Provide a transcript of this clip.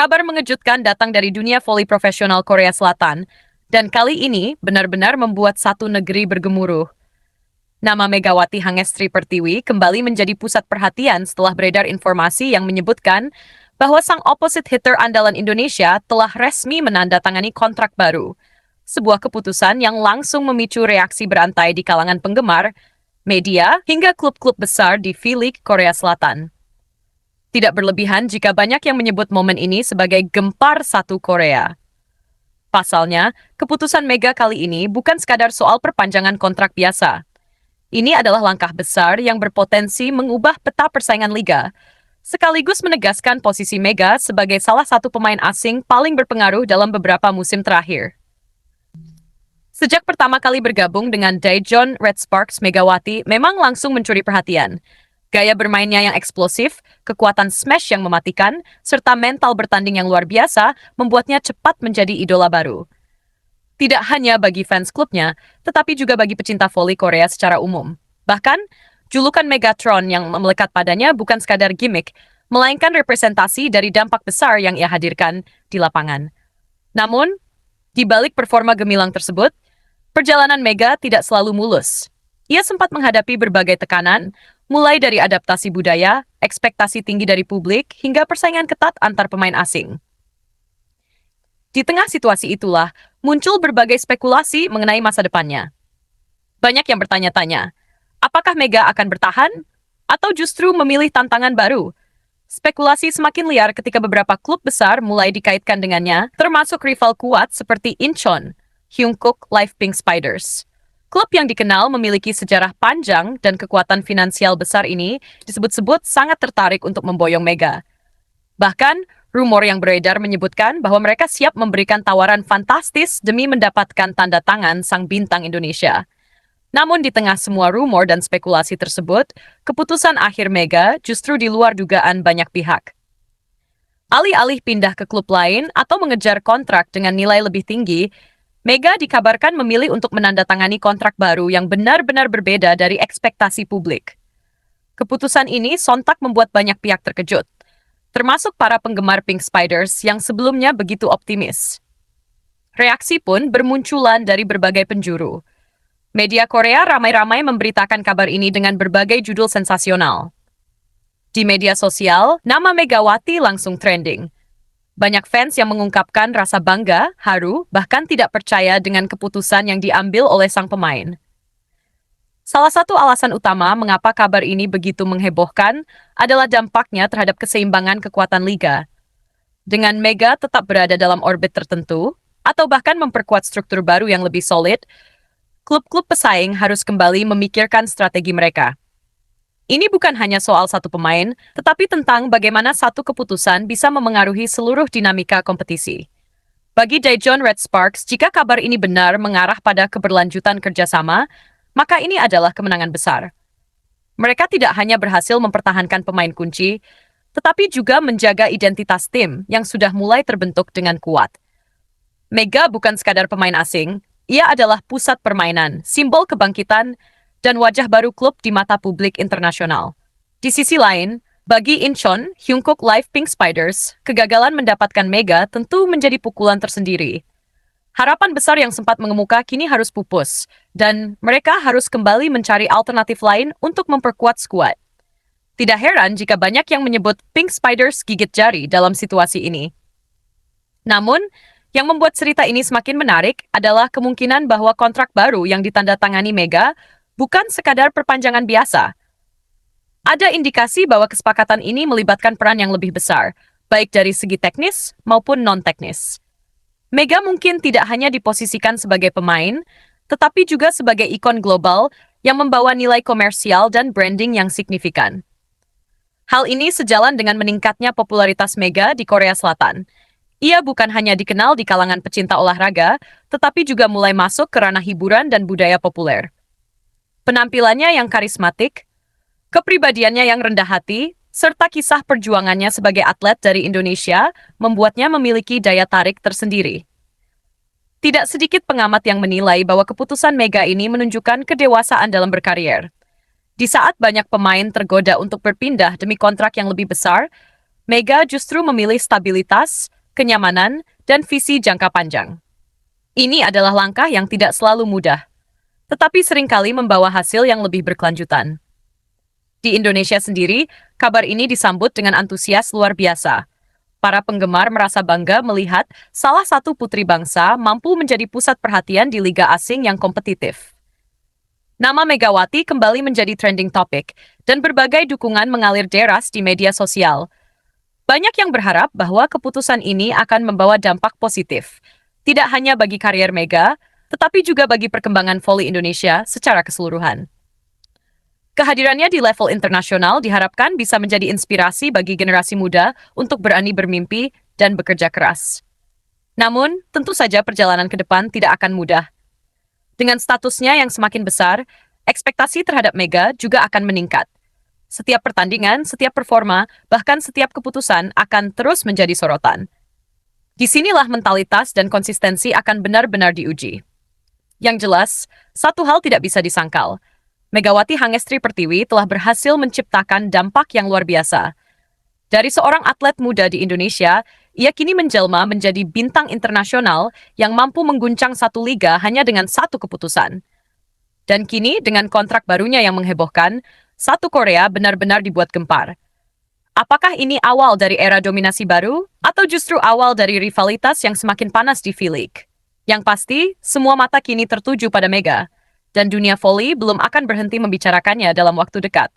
Kabar mengejutkan datang dari dunia voli profesional Korea Selatan, dan kali ini benar-benar membuat satu negeri bergemuruh. Nama Megawati Hangestri Pertiwi kembali menjadi pusat perhatian setelah beredar informasi yang menyebutkan bahwa sang opposite hitter andalan Indonesia telah resmi menandatangani kontrak baru. Sebuah keputusan yang langsung memicu reaksi berantai di kalangan penggemar, media, hingga klub-klub besar di V-League Korea Selatan. Tidak berlebihan jika banyak yang menyebut momen ini sebagai gempar satu Korea. Pasalnya, keputusan Mega kali ini bukan sekadar soal perpanjangan kontrak biasa. Ini adalah langkah besar yang berpotensi mengubah peta persaingan liga, sekaligus menegaskan posisi Mega sebagai salah satu pemain asing paling berpengaruh dalam beberapa musim terakhir. Sejak pertama kali bergabung dengan Daejeon Red Sparks, Megawati memang langsung mencuri perhatian. Gaya bermainnya yang eksplosif, kekuatan smash yang mematikan, serta mental bertanding yang luar biasa membuatnya cepat menjadi idola baru. Tidak hanya bagi fans klubnya, tetapi juga bagi pecinta voli Korea secara umum. Bahkan, julukan Megatron yang melekat padanya bukan sekadar gimmick, melainkan representasi dari dampak besar yang ia hadirkan di lapangan. Namun, di balik performa gemilang tersebut, perjalanan Mega tidak selalu mulus. Ia sempat menghadapi berbagai tekanan, mulai dari adaptasi budaya, ekspektasi tinggi dari publik, hingga persaingan ketat antar pemain asing. Di tengah situasi itulah, muncul berbagai spekulasi mengenai masa depannya. Banyak yang bertanya-tanya, apakah Mega akan bertahan? Atau justru memilih tantangan baru? Spekulasi semakin liar ketika beberapa klub besar mulai dikaitkan dengannya, termasuk rival kuat seperti Incheon, Hyunkuk Life Pink Spiders. Klub yang dikenal memiliki sejarah panjang dan kekuatan finansial besar ini disebut-sebut sangat tertarik untuk memboyong Mega. Bahkan, rumor yang beredar menyebutkan bahwa mereka siap memberikan tawaran fantastis demi mendapatkan tanda tangan sang bintang Indonesia. Namun di tengah semua rumor dan spekulasi tersebut, keputusan akhir Mega justru di luar dugaan banyak pihak. Alih-alih pindah ke klub lain atau mengejar kontrak dengan nilai lebih tinggi, Mega dikabarkan memilih untuk menandatangani kontrak baru yang benar-benar berbeda dari ekspektasi publik. Keputusan ini sontak membuat banyak pihak terkejut, termasuk para penggemar Pink Spiders yang sebelumnya begitu optimis. Reaksi pun bermunculan dari berbagai penjuru. Media Korea ramai-ramai memberitakan kabar ini dengan berbagai judul sensasional. Di media sosial, nama Megawati langsung trending. Banyak fans yang mengungkapkan rasa bangga, haru, bahkan tidak percaya dengan keputusan yang diambil oleh sang pemain. Salah satu alasan utama mengapa kabar ini begitu menghebohkan adalah dampaknya terhadap keseimbangan kekuatan liga. Dengan Mega tetap berada dalam orbit tertentu, atau bahkan memperkuat struktur baru yang lebih solid, klub-klub pesaing harus kembali memikirkan strategi mereka. Ini bukan hanya soal satu pemain, tetapi tentang bagaimana satu keputusan bisa memengaruhi seluruh dinamika kompetisi. Bagi Daejeon Red Sparks, jika kabar ini benar mengarah pada keberlanjutan kerjasama, maka ini adalah kemenangan besar. Mereka tidak hanya berhasil mempertahankan pemain kunci, tetapi juga menjaga identitas tim yang sudah mulai terbentuk dengan kuat. Mega bukan sekadar pemain asing, ia adalah pusat permainan, simbol kebangkitan, dan wajah baru klub di mata publik internasional. Di sisi lain, bagi Incheon, Hyunkuk Life Pink Spiders, kegagalan mendapatkan Mega tentu menjadi pukulan tersendiri. Harapan besar yang sempat mengemuka kini harus pupus, dan mereka harus kembali mencari alternatif lain untuk memperkuat skuad. Tidak heran jika banyak yang menyebut Pink Spiders gigit jari dalam situasi ini. Namun, yang membuat cerita ini semakin menarik adalah kemungkinan bahwa kontrak baru yang ditandatangani Mega bukan sekadar perpanjangan biasa. Ada indikasi bahwa kesepakatan ini melibatkan peran yang lebih besar, baik dari segi teknis maupun non-teknis. Mega mungkin tidak hanya diposisikan sebagai pemain, tetapi juga sebagai ikon global yang membawa nilai komersial dan branding yang signifikan. Hal ini sejalan dengan meningkatnya popularitas Mega di Korea Selatan. Ia bukan hanya dikenal di kalangan pecinta olahraga, tetapi juga mulai masuk ke ranah hiburan dan budaya populer. Penampilannya yang karismatik, kepribadiannya yang rendah hati, serta kisah perjuangannya sebagai atlet dari Indonesia membuatnya memiliki daya tarik tersendiri. Tidak sedikit pengamat yang menilai bahwa keputusan Mega ini menunjukkan kedewasaan dalam berkarier. Di saat banyak pemain tergoda untuk berpindah demi kontrak yang lebih besar, Mega justru memilih stabilitas, kenyamanan, dan visi jangka panjang. Ini adalah langkah yang tidak selalu mudah, tetapi seringkali membawa hasil yang lebih berkelanjutan. Di Indonesia sendiri, kabar ini disambut dengan antusias luar biasa. Para penggemar merasa bangga melihat salah satu putri bangsa mampu menjadi pusat perhatian di liga asing yang kompetitif. Nama Megawati kembali menjadi trending topic, dan berbagai dukungan mengalir deras di media sosial. Banyak yang berharap bahwa keputusan ini akan membawa dampak positif, tidak hanya bagi karier Mega, tetapi juga bagi perkembangan voli Indonesia secara keseluruhan. Kehadirannya di level internasional diharapkan bisa menjadi inspirasi bagi generasi muda untuk berani bermimpi dan bekerja keras. Namun, tentu saja perjalanan ke depan tidak akan mudah. Dengan statusnya yang semakin besar, ekspektasi terhadap Mega juga akan meningkat. Setiap pertandingan, setiap performa, bahkan setiap keputusan akan terus menjadi sorotan. Disinilah mentalitas dan konsistensi akan benar-benar diuji. Yang jelas, satu hal tidak bisa disangkal. Megawati Hangestri Pertiwi telah berhasil menciptakan dampak yang luar biasa. Dari seorang atlet muda di Indonesia, ia kini menjelma menjadi bintang internasional yang mampu mengguncang satu liga hanya dengan satu keputusan. Dan kini dengan kontrak barunya yang menghebohkan, satu Korea benar-benar dibuat gempar. Apakah ini awal dari era dominasi baru, atau justru awal dari rivalitas yang semakin panas di V-League? Yang pasti, semua mata kini tertuju pada Mega, dan dunia voli belum akan berhenti membicarakannya dalam waktu dekat.